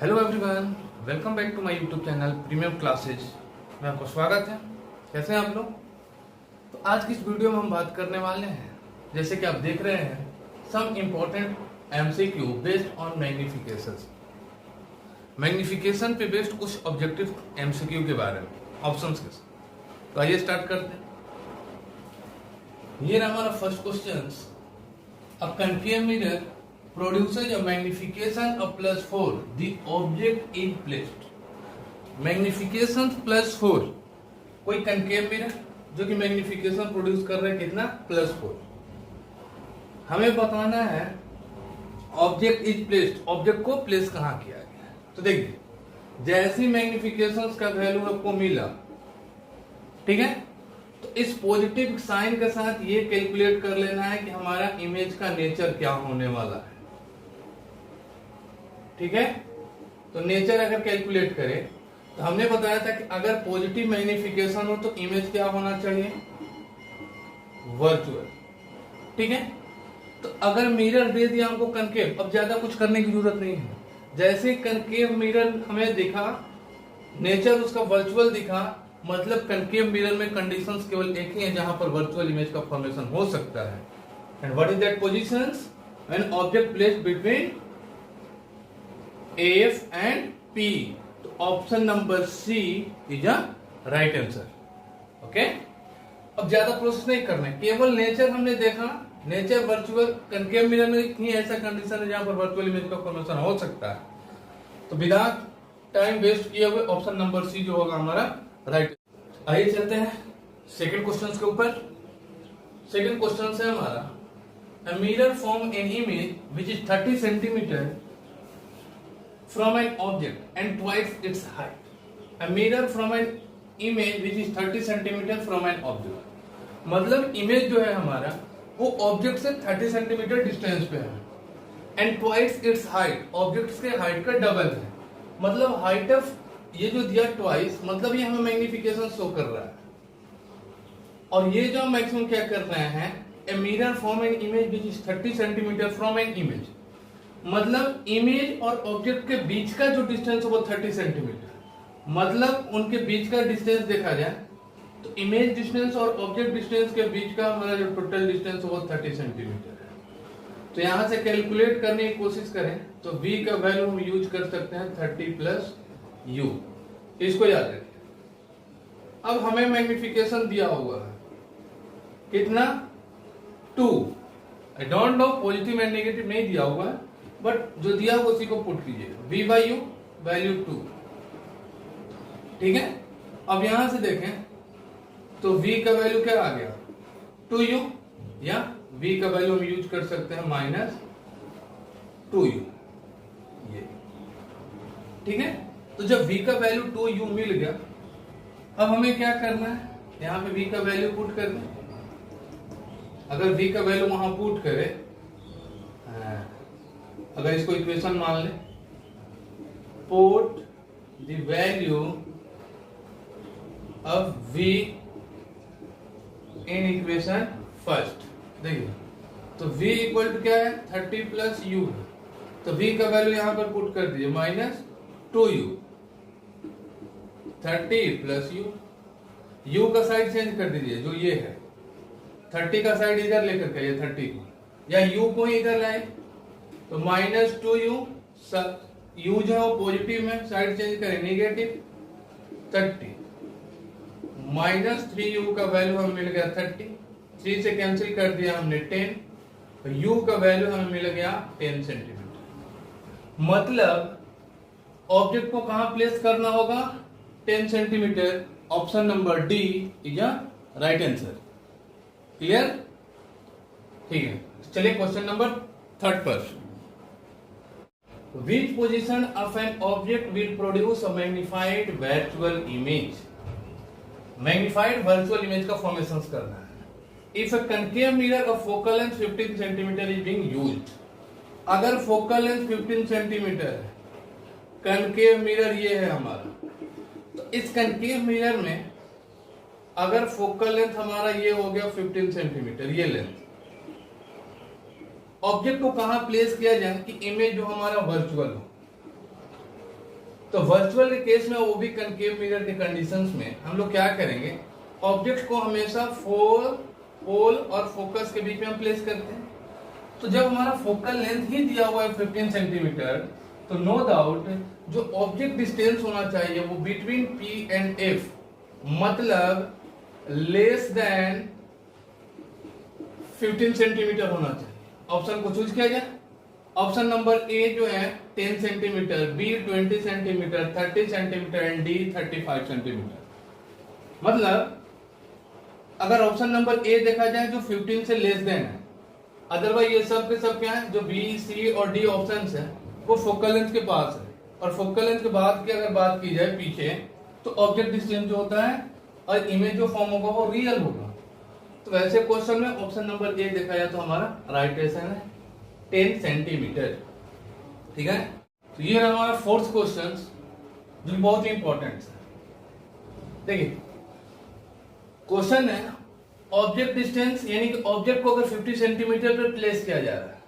Hello everyone, welcome back to my YouTube channel premium classes में आपका स्वागत है। कैसे हैं आप लोग? तो आज की इस वीडियो में हम बात करने वाले हैं, जैसे कि आप देख रहे हैं, some important MCQ based on magnification. Magnification पे बेस्ड कुछ ऑब्जेक्टिव एमसीक्यू के बारे में ऑप्शंस के साथ। तो आइए स्टार्ट करते हैं। ये रहा हमारा first question. A concave mirror produces a magnification of +4, the object is placed. Magnification +4, कोई कनकेव मिरर जो कि मैग्निफिकेशन प्रोड्यूस कर रहा है कितना, +4। हमें बताना है ऑब्जेक्ट इज प्लेस्ड, ऑब्जेक्ट को प्लेस कहाँ किया गया। तो देखिए, जैसी मैग्निफिकेशन का वैल्यू आपको मिला, ठीक है, तो इस पॉजिटिव साइन के साथ ये कैलकुलेट कर लेना है कि हमारा इमेज का नेचर क्या होने वाला है। ठीक है, तो नेचर अगर कैलकुलेट करें तो हमने बताया था कि अगर पॉजिटिव मैग्निफिकेशन हो तो इमेज क्या होना चाहिए, वर्चुअल। ठीक है, तो अगर मिरर दे दिया हमको कनकेव, अब ज्यादा कुछ करने की जरूरत नहीं है। जैसे कनकेव मिरर हमें दिखा, नेचर उसका वर्चुअल दिखा, मतलब कनकेव मिरर में कंडीशंस केवल एक ही है जहां पर वर्चुअल इमेज का फॉर्मेशन हो सकता है। And what is that positions? When object placed between AF and P, तो option number C is a right answer. Okay, अब ज्यादा प्रोसेस नहीं करना है, केवल नेचर हमने देखा, नेचर वर्चुअल, कनकेव मिरर में ही ऐसा कंडीशन है जहां पर वर्चुअल इमेज का फॉर्मेशन हो सकता है। तो विदाउट टाइम वेस्ट किए हुए ऑप्शन नंबर सी जो होगा हमारा राइट। आइए चलते हैं सेकंड क्वेश्चन के ऊपर। सेकंड क्वेश्चन है हमारा, a mirror form an image which is 30 centimeter from an object and twice its height. A mirror from an image which is 30 centimeter from an object, मतलब image जो है हमारा वो object से 30 सेंटीमीटर डिस्टेंस पे है, and twice its height, object के height का डबल है। मतलब हाइट ऑफ ये जो दिया ट्वाइस, मतलब ये हमें मैग्निफिकेशन शो कर रहा है। और ये जो हम मैक्सिमम क्या कर रहे हैं, a mirror from an image which is 30 centimetre from an image, मतलब इमेज और ऑब्जेक्ट के बीच का जो डिस्टेंस है वो 30 सेंटीमीटर, मतलब उनके बीच का डिस्टेंस देखा जाए तो इमेज डिस्टेंस और ऑब्जेक्ट डिस्टेंस के बीच का हमारा जो टोटल डिस्टेंस है वो 30 सेंटीमीटर है। तो यहां से कैलकुलेट करने की कोशिश करें तो v का वैल्यू हम यूज कर सकते हैं 30 प्लस u, इसको याद रखिए। अब हमें मैग्निफिकेशन दिया हुआ है कितना, 2। I don't know positive and negative नहीं दिया हुआ है, बट जो दिया हुआ उसी को पुट कीजिए, v बाई यू वैल्यू 2। ठीक है, अब यहां से देखें तो v का वैल्यू क्या आ गया, 2u, या v का वैल्यू हम यूज कर सकते हैं -2u, ये। ठीक है, तो जब v का वैल्यू 2u मिल गया, अब हमें क्या करना है, यहां पे v का वैल्यू पुट कर दें। अगर v का वैल्यू वहां पुट करें, अगर इसको इक्वेशन मान ले, put the value of v in equation first, देखिए तो v इक्वल टू क्या है, 30 प्लस u, तो v का वैल्यू यहां पर पुट कर दीजिए -2u, 30 प्लस u का साइड चेंज कर दीजिए, जो ये है 30 का साइड इधर लेकर के, ये 30 को, या u को इधर लाए तो -2u, u जो है वो पॉजिटिव में, साइड चेंज करें नेगेटिव, 30 -3u का वैल्यू हमें मिल गया 30, 3 से कैंसिल कर दिया हमने 10, तो u का वैल्यू हमें मिल गया 10 सेंटीमीटर। मतलब ऑब्जेक्ट को कहां प्लेस करना होगा, 10 centimetre. Option number D is a right answer. Clear? ठीक है, चलिए क्वेश्चन नंबर 3 पर। Which position of an object will produce a magnified virtual image? Magnified virtual image का फॉर्मेशन करना है। If a concave mirror of focal length 15 centimeter is being used, अगर focal length 15 centimetre है, concave mirror ये है हमारा, तो इस कनकेव मिरर में अगर फोकल लेंथ हमारा ये हो गया 15 सेंटीमीटर, ये लेंथ, ऑब्जेक्ट को कहां प्लेस किया जाए कि इमेज जो हमारा वर्चुअल हो, तो वर्चुअल के केस में, वो भी कनकेव मिरर के कंडीशंस में, हम लोग क्या करेंगे, ऑब्जेक्ट को हमेशा पोल और फोकस के बीच में हम प्लेस करते हैं। तो जब हमारा फोकल लेंथ ही दिया हुआ है 15 सेंटीमीटर, तो नो डाउट जो ऑब्जेक्ट डिस्टेंस होना चाहिए वो बिटवीन पी एंड एफ, मतलब लेस देन 15 सेंटीमीटर होना चाहिए। ऑप्शन को चूज किया जाए। ऑप्शन नंबर ए जो है 10 centimetre, B 20 centimetre, 30 centimetre and D 35 centimetre. मतलब अगर ऑप्शन नंबर ए देखा जाए जो 15 से लेस देन है, अदरवाइज ये सब के सब क्या है, जो बी सी और डी ऑप्शन है वो फोकल लेंथ के पास है, और फोकल लेंथ के बाद की अगर बात की जाए पीछे, तो ऑब्जेक्ट डिस्टेंस जो होता है और इमेज जो फॉर्म होगा वो रियल होगा। तो वैसे क्वेश्चन में ऑप्शन नंबर ए देखा जाए तो हमारा राइट आंसर है 10 सेंटीमीटर। ठीक है, तो ये हमारा फोर्थ क्वेश्चन जो बहुत ही इंपॉर्टेंट है। देखिए क्वेश्चन है ऑब्जेक्ट डिस्टेंस, यानी कि ऑब्जेक्ट को अगर 50 सेंटीमीटर पर प्लेस किया जा रहा है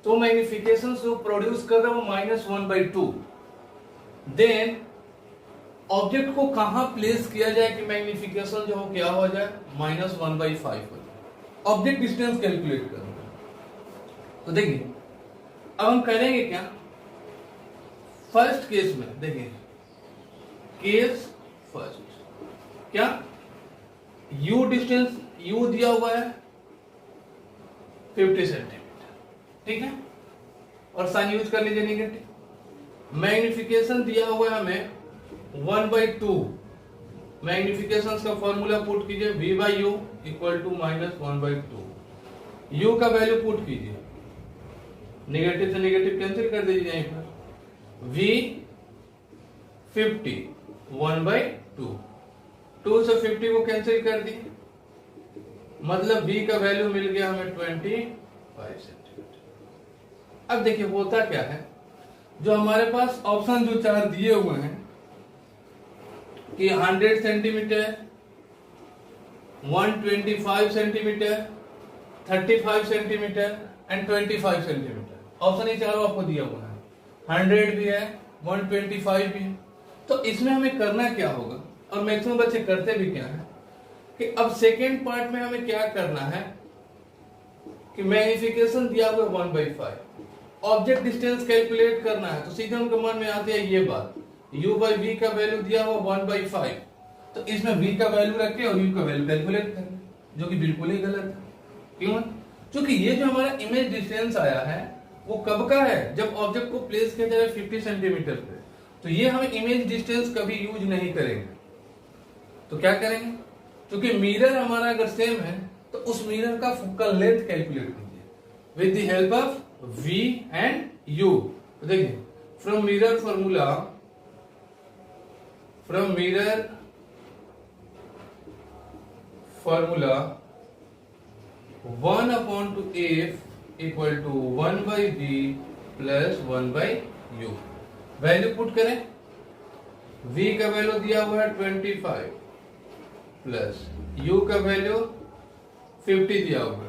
तो मैग्निफिकेशन जो प्रोड्यूस कर रहा है वो -1/2। देन ऑब्जेक्ट को कहां प्लेस किया जाए कि मैग्निफिकेशन जो हो क्या हो जाए, -1/5 हो जाए। ऑब्जेक्ट डिस्टेंस कैलकुलेट करो। तो देखिए अब हम करेंगे क्या, फर्स्ट केस में देखिए, केस फर्स्ट क्या, u डिस्टेंस u दिया हुआ है 50 सेंटीमीटर, ठीक है, और साइन यूज कर लीजिए नेगेटिव। मैग्निफिकेशन दिया हुआ है हमें 1/2, मैग्निफिकेशन का फॉर्मूला पुट कीजिए, v/u इक्वल टू -1/2। u का वैल्यू पुट कीजिए, नेगेटिव से नेगेटिव कैंसिल कर दीजिए यहीं पर, v 50 1/2, 2 से 50 को कैंसिल कर दिए, मतलब v का वैल्यू मिल गया हमें 25 सेंटीमीटर। अब देखिए होता क्या है, जो हमारे पास ऑप्शन जो चार दिए हुए हैं कि 100 centimetre, 125 centimetre, 35 centimetre and 25 centimetre, option ये चारों आपको दिया हुआ है, 100 भी है, 125 भी है। तो इसमें हमें करना क्या होगा, और मैक्सिमम बच्चे करते भी क्या है कि अब सेकेंड पार्ट में हमें क्या करना है कि मैग्निफिकेशन दिया हुआ 1/5, ऑब्जेक्ट डिस्टेंस कैलकुलेट करना है। तो सीधे उनके मन में आती है ये बात, u/v का वैल्यू दिया हुआ 1/5, तो इसमें v का वैल्यू रखे और u का वैल्यू कैलकुलेट करें, जो कि बिल्कुल ही गलत है। क्यों? क्योंकि ये जो हमारा इमेज डिस्टेंस आया है वो कब का है, जब ऑब्जेक्ट को प्लेस किया जाए 50 सेंटीमीटर पे, तो ये हम इमेज डिस्टेंस कभी यूज नहीं करेंगे। तो क्या करेंगे, क्योंकि मिरर हमारा अगर सेम है तो उस मिरर का फोकल लेंथ कैलकुलेट कीजिए with the help of v and u। तो देखिए from mirror formula 1/f equal to 1/v plus 1/u। Value put करें, v का वैल्यू दिया हुआ है 25 प्लस u का वैल्यू 50 दिया हुआ है।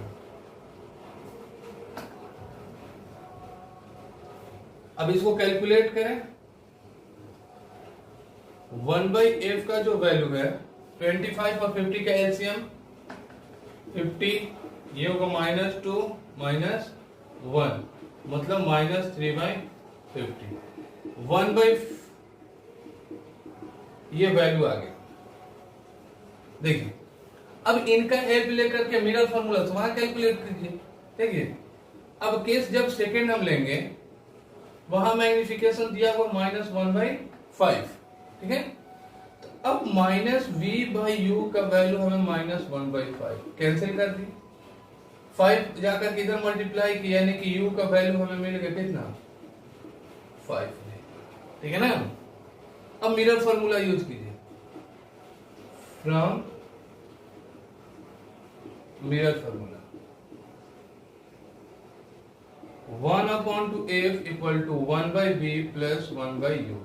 अब इसको कैलकुलेट करें, 1/f का जो वैल्यू है 25 और 50 का एलसीएम 50, ये होगा -2 -1, मतलब -3/50, 1/, ये वैल्यू आ गया। देखिए अब इनका हेल्प लेकर के मिरर फॉर्मूला तो वहां कैलकुलेट कीजिए। देखिए अब केस जब सेकेंड हम लेंगे, वहां मैग्निफिकेशन दिया हुआ -1/5, ठीक है, तो अब -v/u का वैल्यू हमें -1/5 कैंसिल कर दी, 5 जाकर इधर मल्टीप्लाई किया, यानी कि u का वैल्यू हमें मिल गया कितना, 5, ठीक है ना। अब मिरर फॉर्मूला यूज कीजिए, from mirror formula 1/f equal to 1/v plus 1/u।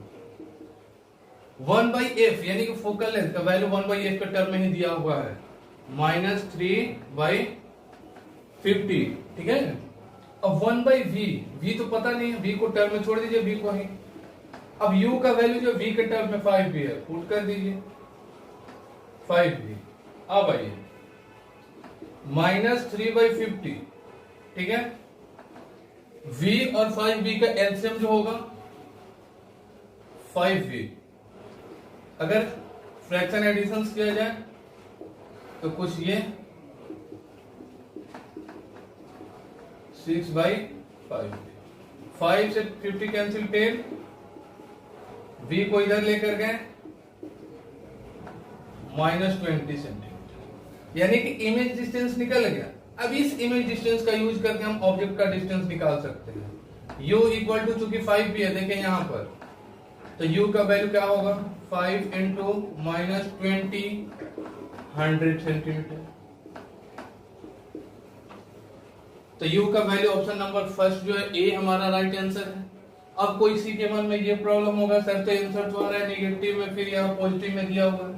1/f यानी कि फोकल लेंथ का वैल्यू 1/f के टर्म में ही दिया हुआ है, -3/50, ठीक है। अब 1/v, v तो पता नहीं है, v को टर्म में छोड़ दीजिए, v को ही अब u का वैल्यू जो v के टर्म में 5v है, पुट कर दीजिए 5v। अब आइए -3/50, ठीक है। v और 5v का एलसीएम जो होगा 5v। अगर फ्रैक्शन एडिशन किया जाए तो कुछ ये 6/5, 5 से 50 कैंसिल 10, v को इधर लेकर गए -20 सेंटीमीटर, यानी कि इमेज डिस्टेंस निकल गया। अब इस इमेज डिस्टेंस का यूज करके हम ऑब्जेक्ट का डिस्टेंस निकाल सकते हैं। u इक्वल टू चूंकि 5 है, देखें यहां पर, तो u का वैल्यू क्या होगा 5 इंटू -20, 100 सेंटीमीटर। तो u का वैल्यू ऑप्शन नंबर फर्स्ट जो है ए हमारा राइट आंसर है। अब कोई सी के मन में ये प्रॉब्लम होगा, सर तो आंसर तो आ रहा है नेगेटिव में, फिर यहाँ पॉजिटिव में दिया हुआ है।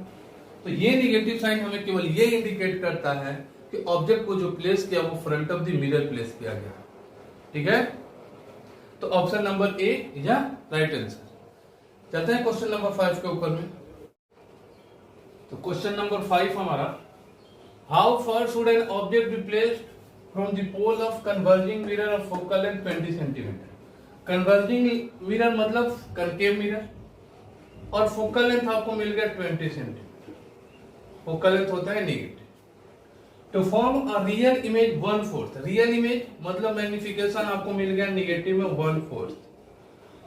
तो ये नेगेटिव साइन हमें केवल ये इंडिकेट करता है कि ऑब्जेक्ट को जो प्लेस किया वो front of the mirror place किया गया, ठीक है। तो option number A is a right answer. चलते हैं क्वेश्चन नंबर 5 के ऊपर में। तो क्वेश्चन नंबर 5 हमारा, how far should an object be placed from the pole of converging mirror of focal length 20 centimetre. Converging mirror मतलब कनकेव मिरर, और focal length आपको मिल गया 20 सेंटीमीटर। फोकल लेंथ होता है negative. To form a real image 1/4, real image मतलब magnification आपको मिल गया नेगेटिव में 1/4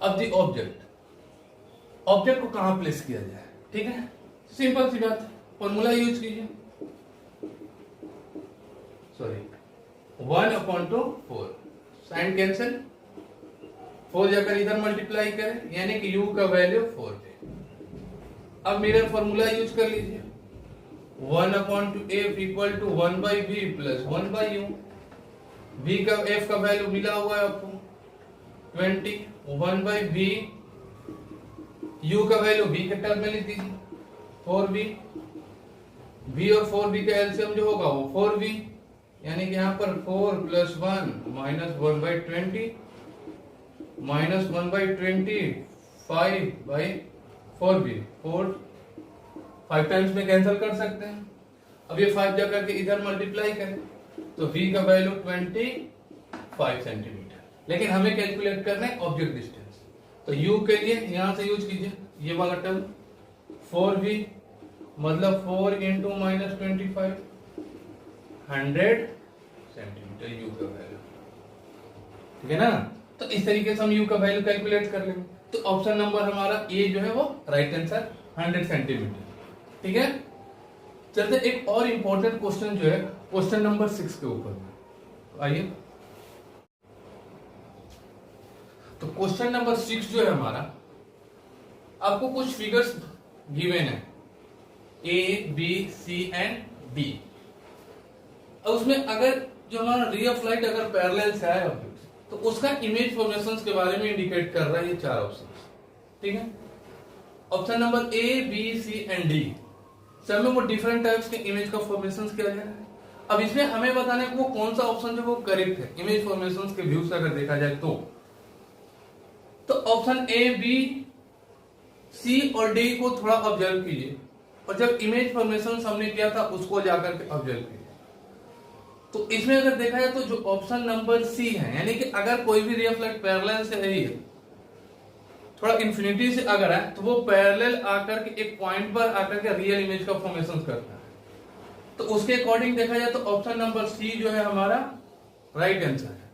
अब द ऑब्जेक्ट। ऑब्जेक्ट को कहां प्लेस किया जाए, ठीक है, सिंपल सी बात, फॉर्मूला यूज कीजिए, सॉरी 1/4, साइन कैंसिल, 4 जाकर इधर मल्टीप्लाई करें, यानी कि u का वैल्यू 4 है। अब मिरर फॉर्मूला यूज कर लीजिए, 1/f equal to 1/v plus 1/u। v का f का वैल्यू मिला हुआ है आपको 20, 1/v, u का वैल्यू v के टर्म में लिख दीजिए 4v, v और 4v का एलसीएम जो होगा वो 4v, यानी कि यहाँ पर 4 + 1 -1/20 -1/20 5/4v, 4 5 टाइम्स में कैंसिल कर सकते हैं। अब ये 5 जाकर के इधर मल्टीप्लाई करें तो v का वैल्यू 25 सेंटीमीटर, लेकिन हमें कैलकुलेट करना है ऑब्जेक्ट डिस्टेंस। तो u के लिए यहां से यूज कीजिए ये वाला टर्म 4v, मतलब 4 इंटू -25, 100 सेंटीमीटर u का वैल्यू, ठीक है ना। तो इस तरीके से हम u का वैल्यू कैलकुलेट कर लेंगे। तो ऑप्शन नंबर हमारा ए जो है वो राइट आंसर 100 सेंटीमीटर, ठीक है। चलते एक और इंपॉर्टेंट क्वेश्चन जो है क्वेश्चन नंबर 6 के ऊपर में, तो आइए। तो क्वेश्चन नंबर 6 जो है हमारा, आपको कुछ फिगर्स गिवन है A, B, C and D। अब उसमें अगर जो हमारा रे ऑफ लाइट अगर पैरेलल से आए तो उसका इमेज फॉर्मेशंस के बारे में इंडिकेट कर रहा है ये 4 ऑप्शन, ठीक है। Option number A, B, C and D, सब में वो डिफरेंट टाइप्स के इमेज का फॉर्मेशंस किया गया है। अब इसमें हमें बताना है कि वो कौन सा ऑप्शन जो वो करेक्ट है इमेज फॉर्मेशंस के व्यू से अगर देखा जाए तो ऑप्शन A, B, C और D को थोड़ा ऑब्जर्व कीजिए, और जब इमेज फॉर्मेशंस हमने किया था उसको जाकर के ऑब्जर्व कीजिए। तो इसमें अगर देखा जाए तो जो ऑप्शन नंबर सी है, यानी कि अगर कोई भी रे ऑफ लाइट पैरेलल से है, थोड़ा इंफिनिटी से अगर है तो वो पैरेलल आकर के एक पॉइंट पर आकर के रियल इमेज का फॉर्मेशन करता है। तो उसके अकॉर्डिंग देखा जाए तो ऑप्शन नंबर सी जो है हमारा राइट आंसर है।